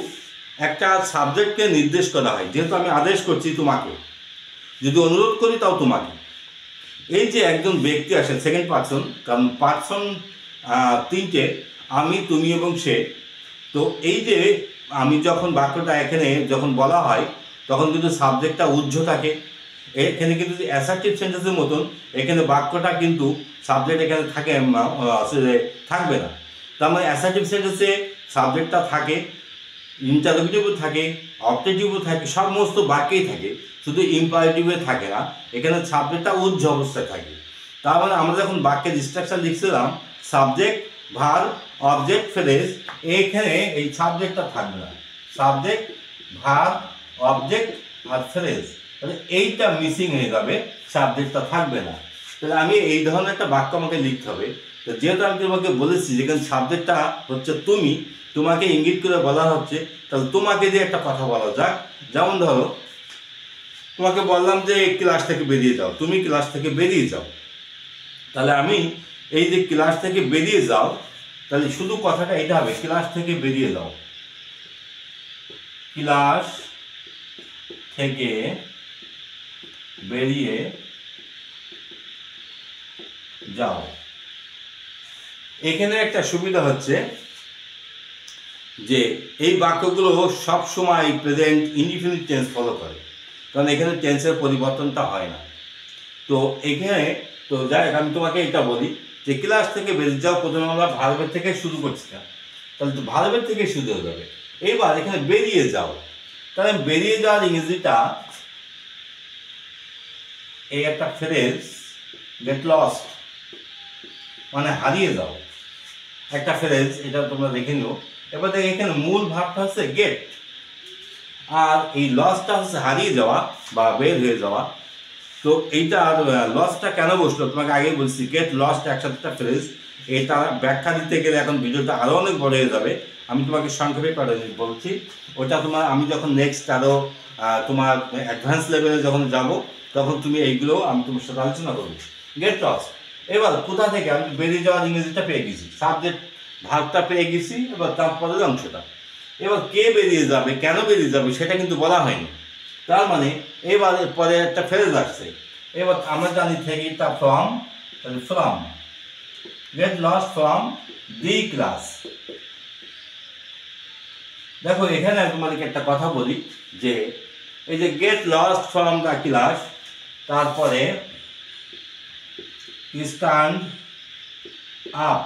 Speaker 1: একটা সাবজেক্টকে নির্দেশ করা হয়। যেহেতু আমি আদেশ করছি তোমাকে, যদি অনুরোধ করি তাও তোমাকে। এই যে একজন ব্যক্তি আসে সেকেন্ড পার্সন, কারণ পার্সন 3টে, আমি, তুমি এবং সে। তো এই যে আমি যখন বাক্যটা এখানে যখন বলা হয় তখন কিন্তু সাবজেক্টটা উহ্য থাকে। এখানে কিন্তু অ্যাসার্টিভ সেন্টেন্সের মতন এখানে বাক্যটা কিন্তু সাবজেক্ট এখানে থাকে থাকবে না। তার মানে অ্যাসার্টিভ সেন্টেন্সে সাবজেক্টটা থাকে, ইন্টারোগেটিভও থাকে, অবজেক্টিভও থাকে, সমস্ত বাক্যেই থাকে, শুধু ইম্পারেটিভে থাকে না। এখানে সাবজেক্টটা উহ্য অবস্থায় থাকে। তার মানে আমরা যখন বাক্যের স্ট্রাকচার লিখছিলাম সাবজেক্ট, ভার্ব, অবজেক্ট, ফ্রেজ, এখানে এই সাবজেক্টটা থাকবে না। সাবজেক্ট, ভার্ব, অবজেক্ট আর ফ্রেজ, তাহলে এইটা মিসিং হয়ে যাবে, সাবজেক্টটা থাকবে না। তাহলে আমি এই ধরনের একটা বাক্য আমাকে লিখতে হবে। তো যেহেতু আমি তোমাকে বলেছি যেখানে সাবজেক্টটা হচ্ছে তুমি, তোমাকে ইঙ্গিত করে বলা হচ্ছে, তাহলে তোমাকে দিয়ে একটা কথা বলা যাক। যেমন ধরো তোমাকে বললাম যে ক্লাস থেকে বেরিয়ে যাও, তুমি ক্লাস থেকে বেরিয়ে যাও। তাহলে আমি এই যে ক্লাস থেকে বেরিয়ে যাও, তাহলে শুধু কথাটা এটা হবে, ক্লাস থেকে বেরিয়ে যাও, ক্লাস থেকে বেরিয়ে যাও। এখানে একটা সুবিধা হচ্ছে যে এই বাক্যগুলো সব সময় প্রেজেন্ট ইনডিফিনিট টেন্স ফলো করে, কারণ এখানে টেন্সের পরিবর্তনটা হয় না। তো এখানে তো যাই আমি তোমাকে এটা বলি যে ক্লাস থেকে বেরিয়ে যাও, প্রথমে আমরা ভার্বের থেকে শুরু করছি না, তাহলে তো ভার্বের থেকে শুরু হয়ে যাবে। এইবার এখানে বেরিয়ে যাও, তাহলে বেরিয়ে যাওয়ার ইংরেজিটা এই একটা ফ্রেজ, গেট লস্ট, মানে হারিয়ে যাও, একটা ফ্রেজ, এটা তোমরা দেখে নিও। এবার দেখো এখানে মূল ভাবটা হচ্ছে গেট, আর এই লসটা হচ্ছে হারিয়ে যাওয়া বা বের হয়ে যাওয়া। তো এইটা লসটা কেন বসলো তোমাকে আগেই বলছি, গেট লস্ট একসাথে একটা ফ্রেজ। এটা ব্যাখ্যা দিতে গেলে এখন ভিডিওটা আরও অনেক বড় হয়ে যাবে, আমি তোমাকে সংক্ষেপে করে বলছি। ওটা তোমার আমি যখন নেক্সট আরও তোমার অ্যাডভান্স লেভেলে যখন যাব তখন তুমি এইগুলো আমি তোমার সাথে আলোচনা করবো। গেট লস্ট, এবার কোথা থেকে আমি বেরিয়ে যাওয়ার ইংরেজিটা পেয়ে গেছি, সাবজেক্ট ভাগটা পেয়ে গেছি, এবার তারপরের অংশটা। এবার কে বেরিয়ে যাবে, কেন বেরিয়ে যাবে সেটা কিন্তু বলা হয়নি। তার মানে এবার পরে একটা ফ্রেজ আসছে, এবার আমরা জানি থেকে তা ফ্রম, তাহলে from, get lost from the class. দেখো এখানে তোমাদেরকে একটা কথা বলি যে এই যে get lost from the class, তারপরে stand up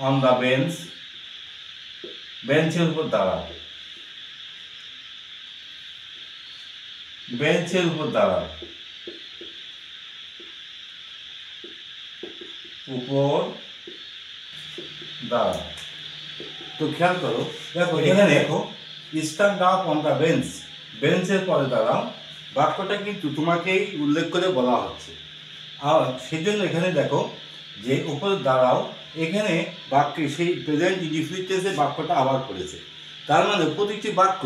Speaker 1: on the bench, বেঞ্চের উপর দাঁড়াও, বেঞ্চের উপর দাঁড়াও, উপর দাঁড়াও। তো খেয়াল করো, দেখো এখানে দেখো stand up on the bench, বেঞ্চের পরে দাঁড়াও, বাক্যটা কিন্তু তোমাকেই উল্লেখ করে বলা হচ্ছে। আর সেজন্য এখানে দেখো যে উপরে দাঁড়াও, এখানে বাক্যে সেই প্রেজেন্ট ইনডিফিনিট টেন্সে বাক্যটা আবার করেছে। তার মানে প্রতিটি বাক্য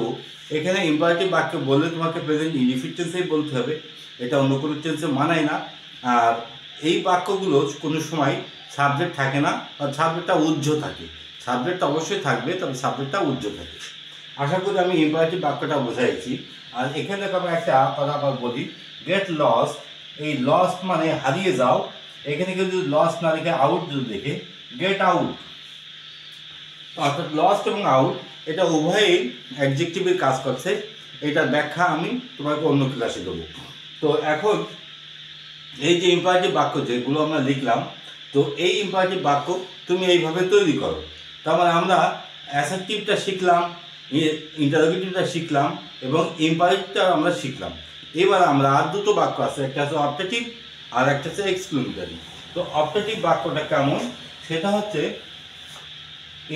Speaker 1: এখানে ইম্পারেটিভ বাক্য বললে তোমাকে প্রেজেন্ট ইনডিফিনিট টেন্সেই বলতে হবে, এটা অন্য কোনো টেন্সে মানায় না। আর এই বাক্যগুলো কোনো সময় সাবজেক্ট থাকে না, বা সাবজেক্টটা উজ্জ্ব থাকে। সাবজেক্টটা অবশ্যই থাকবে, তবে সাবজেক্টটা উজ্জ্ব থাকে। আশা করি আমি ইম্পারেটিভ বাক্যটা বোঝাইছি। আর এখানে আমি একটা কথা আবার বলি, গেট লস্ট। এই লস্ট মানে হারিয়ে যাও। এখানে কেউ যদি লস্ট না লিখে আউট যদি দেখে, গেট আউট। অর্থাৎ লস্ট এবং আউট এটা উভয়ই অ্যাডজেক্টিভের কাজ করছে। এটার ব্যাখ্যা আমি তোমাকে অন্য ক্লাসে দেবো। তো এখন এই যে ইম্পারেটিভ বাক্য যেগুলো আমরা লিখলাম, তো এই ইম্পারেটিভ বাক্য তুমি এইভাবে তৈরি করো। তার মানে আমরা অ্যাসার্টিভটা শিখলাম, ইন্টারোগেটিভটা শিখলাম এবং ইম্পারেটিভটা আমরা শিখলাম। এবার আমরা আর দুটো বাক্য আছে, একটা হচ্ছে অপটেটিভ আর একটা হচ্ছে এক্সক্লেমেটরি। তো অপটেটিভ বাক্যটা কেমন, সেটা হচ্ছে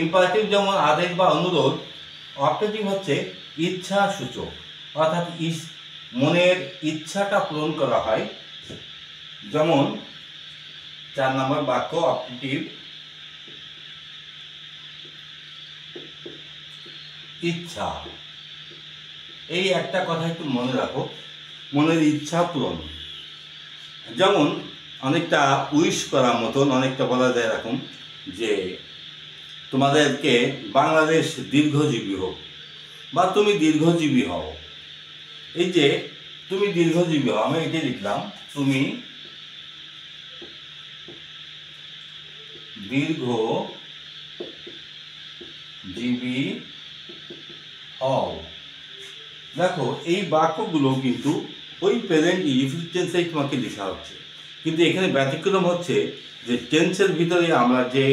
Speaker 1: ইম্পারেটিভ যেমন আদেশ বা অনুরোধ, অপটেটিভ হচ্ছে ইচ্ছা সূচক, অর্থাৎ মনের ইচ্ছাটা পূরণ করা হয়। যেমন 4 নম্বর বাক্য অপটেটিভ, ইচ্ছা। এই একটা কথা একটু মনে রাখো, মনের ইচ্ছা পূরণ। যেমন অনেকটা উইশ করার মতন, অনেকটা বলা যায় এরকম যে তোমাদেরকে বাংলাদেশ দীর্ঘজীবী হোক, বা তুমি দীর্ঘজীবী হও। এই যে তুমি দীর্ঘজীবী হও, আমি এটাই লিখলাম, তুমি দীর্ঘজীবী হও। দেখো এই বাক্যগুলো কিন্তু ওই প্রেজেন্ট ইনডিফিনিট টেন্সেই তোমাকে লেখা হচ্ছে, কিন্তু এখানে ব্যতিক্রম হচ্ছে যে টেন্সের ভিতরে আমরা যে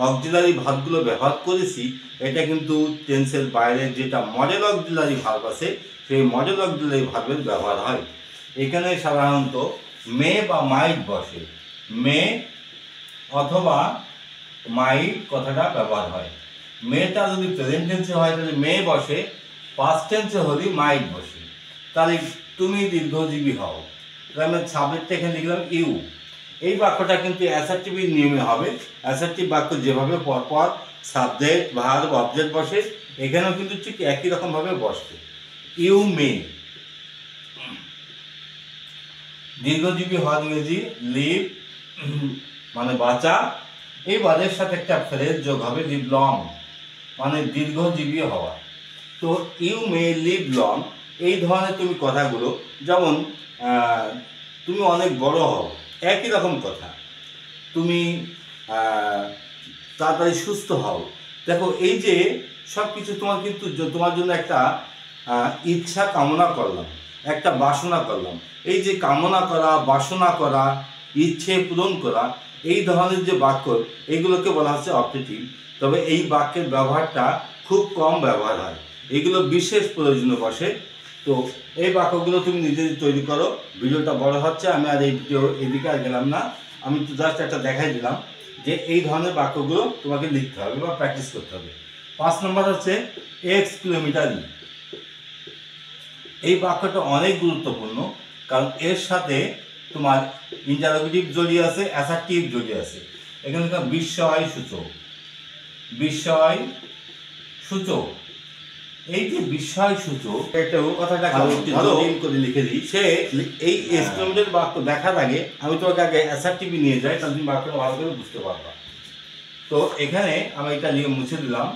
Speaker 1: অক্সিলারি ভার্বগুলো ব্যবহার করেছি, এটা কিন্তু টেন্সের বাইরে যেটা মডেল অক্সিলারি ভার্ব আছে, সেই মডেল অক্সিলারি ভার্বের ব্যবহার হয়। এখানে সাধারণত মে বা মাইট বসে, মে অথবা মাইট কথাটা ব্যবহার হয়। মেটা যদি প্রেজেন্ট টেন্সে হয় তাহলে মে বসে, পাস্ট টেন্সে হলে মাইট বসে। তাহলে তুমি দীর্ঘজীবী হও, তাহলে আমরা সাবজেক্টটা এখানে লিখলাম ইউ। এই বাক্যটা কিন্তু অ্যাসার্টিভের নিয়মে হবে। অ্যাসার্টিভ বাক্য যেভাবে পরপর সাবজেক্ট ভার্ব অবজেক্ট বসে, এখানেও কিন্তু ঠিক একই রকমভাবে বসবে। ইউ মে, দীর্ঘজীবী হওয়ার ইংরেজি লিভ মানে বাঁচা। এবার এর সাথে একটা ফ্রেজ যোগ হবে, লিভ লং মানে দীর্ঘজীবী হওয়া। তো ইউ মে লিভ লং, এই ধরনের তুমি কথাগুলো, যেমন তুমি অনেক বড় হও, একই রকম কথা। তুমি তাড়াতাড়ি সুস্থ হও। দেখো এই যে সব কিছু তোমার কিন্তু তোমার জন্য একটা ইচ্ছা কামনা করলাম, একটা বাসনা করলাম। এই যে কামনা করা, বাসনা করা, ইচ্ছে পূরণ করা, এই ধরনের যে বাক্য, এইগুলোকে বলা হচ্ছে অপটেটিভ। তবে এই বাক্যের ব্যবহারটা খুব কম ব্যবহার হয়, এগুলো বিশেষ প্রয়োজনে বসে। তো এই বাক্যগুলো তুমি নিজেদের তৈরি করো। ভিডিওটা বড় হচ্ছে, আমি আর এই ভিডিও এদিকে আর গেলাম না, আমি তো জাস্ট একটা দেখাই দিলাম যে এই ধরনের বাক্যগুলো তোমাকে লিখতে হবে বা প্র্যাকটিস করতে হবে। 5 নম্বর হচ্ছে এক্সক্লেমেটরি। এই বাক্যটা অনেক গুরুত্বপূর্ণ, কারণ এর সাথে তোমার ইন্টারোগেটিভ জড়িয়ে আছে, অ্যাসার্টিভ জড়িয়ে আছে। এখানে বিস্ময় সূচক, বিস্ময় সূচক। এই যে বিস্ময় সূচক, একটা কথাটা করে লিখে দিই। সে এই এক্সক্লেমেটরি বাক্য দেখার আগে আমি তোমাকে আগে অ্যাসার্টিভ নিয়ে যাই, তাহলে তুমি বাক্যটা ভালো করে বুঝতে পারবা। তো এখানে আমি এটা নিয়ে মুছে দিলাম।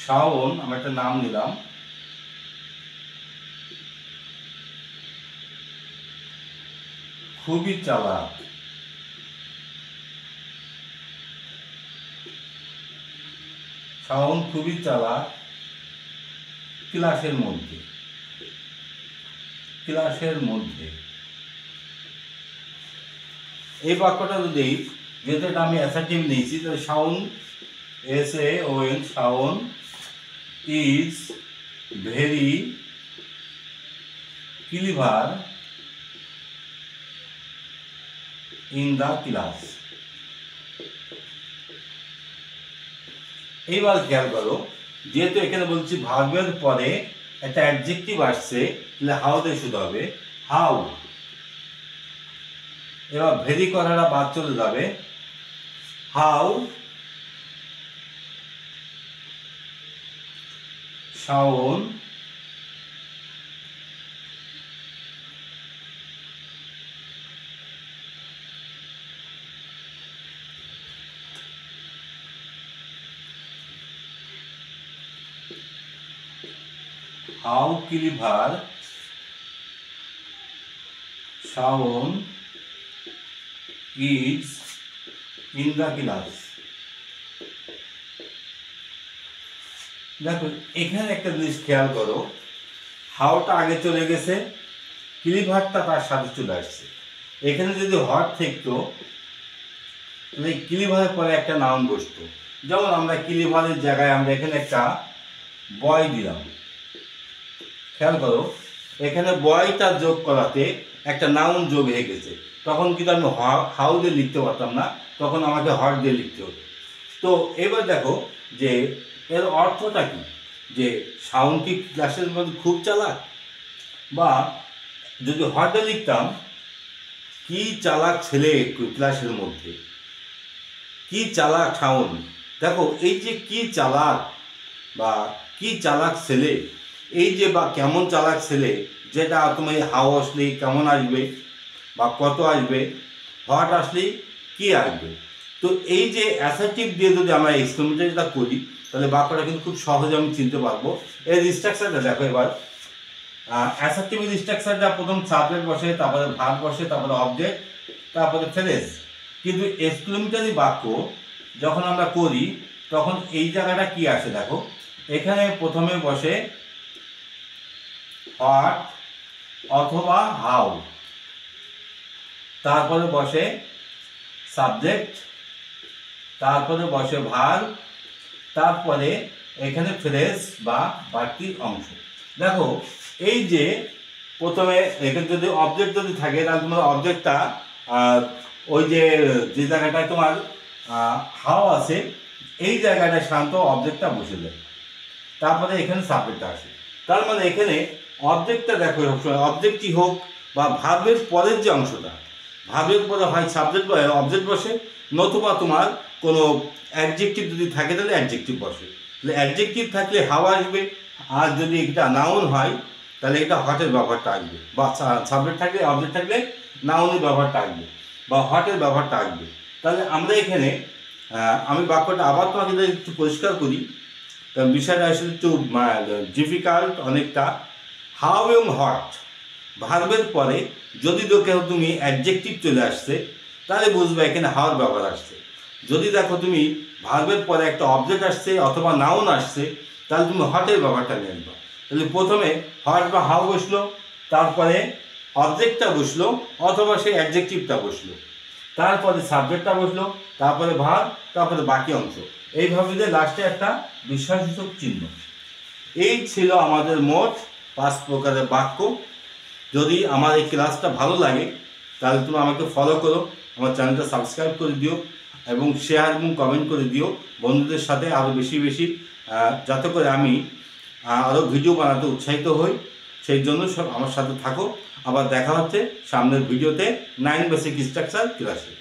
Speaker 1: শাওন, আমি একটা নাম নিলাম, খুবই চালাক। শাওন খুবই চালাক ক্লাসের মধ্যে, ক্লাসের মধ্যে। এই বাক্যটা যদি, যেহেতু এটা আমি অ্যাসার্টিভ নিয়েছি, তাহলে Shaon, SAON, Shaon is very clever in the class. এইবার খেয়াল করো, যেহেতু এখানে বলছি ভার্বের পরে একটা অ্যাডজেক্টিভ আসছে, তাহলে হাউ দিয়ে শুরু হবে, হাউ। এবার ভেরি করাটা বাদ চলে যাবে, how Shaon how clever Shaon is in the class. দেখো এখানে একটা জিনিস খেয়াল করো, হাওটা আগে চলে গেছে, ক্লিভারটা তার সাথে চলে আসছে। এখানে যদি হট থাকতো তাহলে ক্লিভারের পরে একটা নাউন বসতো। যেমন আমরা ক্লিভারের জায়গায় আমরা এখানে একটা বয় দিলাম, খেয়াল করো এখানে বয়টা যোগ করাতে একটা নাউন যোগ হয়ে গেছে। তখন কিন্তু আমি হাউ দিয়ে লিখতে পারতাম না, তখন আমাকে হট দিয়ে লিখতে হতো। তো এবার দেখো যে এর অর্থটা কি, যে শাওন কি ক্লাসের মধ্যে খুব চালাক, বা যদি হটে লিখতাম কি চালাক ছেলে ক্লাসের মধ্যে, কি চালাক শাওন। দেখো এই যে কি চালাক বা কি চালাক ছেলে, এই যে বা কেমন চালাক ছেলে, যেটা তুমি হাউ আসলে কেমন আসবে বা কত আসবে, হট আসলে কি আসবে। তো এই যে অ্যাসার্টিভ দিয়ে যদি আমরা এক্সপেরিমেন্টটা করি তাহলে বাক্যটা কিন্তু খুব সহজে আমি চিনতে পারবো। এর স্ট্রাকচারটা দেখো এবার, অ্যাসার্টিভ স্ট্রাকচারটা প্রথম সাবজেক্ট বসে, তারপরে ভার্ব বসে, তারপরে অবজেক্ট, তারপরে ফ্রেজ। কিন্তু এক্সক্লেমেটরি বাক্য যখন আমরা করি তখন এই জায়গাটা কি আসে দেখো, এখানে প্রথমে বসে হোয়াট অথবা হাউ, তারপরে বসে সাবজেক্ট, তারপরে বসে ভার্ব, তারপরে এখানে ফ্রেজ বা বাড়তি অংশ। দেখো এই যে প্রথমে এখানে যদি অবজেক্ট যদি থাকে তাহলে তোমার অবজেক্টটা ওই যে যে জায়গাটায় তোমার হাও আছে এই জায়গাটায় শান্ত অবজেক্টটা বসে যায়, তারপরে এখানে সাবজেক্টটা আসে। তার মানে এখানে অবজেক্টটা দেখো সবসময় অবজেক্টই হোক বা ভার্বের পরের যে অংশটা, ভার্বের পরে হয় সাবজেক্ট অবজেক্ট বসে, নতুবা তোমার কোনো অ্যাডজেক্টিভ যদি থাকে তাহলে অ্যাডজেক্টিভ বসে। তাহলে অ্যাডজেক্টিভ থাকলে হাওয়া আসবে, আর যদি এটা নাউন হয় তাহলে এটা হটের ব্যবহারটা আসবে, বা সাবজেক্ট থাকলে অবজেক্ট থাকলে নাউনের ব্যবহারটা আসবে বা হটের ব্যবহারটা আসবে। তাহলে আমরা এখানে আমি বাক্যটা আবার তোমাকে একটু পরিষ্কার করি, কারণ বিষয়টা আসলে একটু ডিফিকাল্ট অনেকটা। হাউ এবং হট ভার্বের পরে যদি দেখো তুমি অ্যাডজেক্টিভ চলে আসছে তাহলে বুঝবে এখানে হাওয়ার ব্যবহার আসছে। যদি দেখো তুমি ভার্বের পরে একটা অবজেক্ট আসছে অথবা নাউন আসছে তাহলে তুমি হটের ব্যবহারটা নিয়ে আসবে। তাহলে প্রথমে হট বা হাউ বসলো, তারপরে অবজেক্টটা বসলো অথবা সেই অ্যাডজেক্টিভটা বসলো, তারপরে সাবজেক্টটা বসলো, তারপরে ভার্ব, তারপরে বাকি অংশ, এইভাবে যে লাস্টে একটা বিস্ময়সূচক চিহ্ন। এই ছিল আমাদের মোট 5 প্রকারের বাক্য। যদি আমার এই ক্লাসটা ভালো লাগে তাহলে তুমি আমাকে ফলো করো, আমার চ্যানেলটা সাবস্ক্রাইব করে দিও এবং শেয়ার এবং কমেন্ট করে দিও বন্ধুদের সাথে আরও বেশি বেশি, যাতে করে আমি আরও ভিডিও বানাতে উৎসাহিত হই। সেই জন্য সব আমার সাথে থাকো। আবার দেখা হচ্ছে সামনের ভিডিওতে 9 বেসিক স্ট্রাকচার ক্লাসে।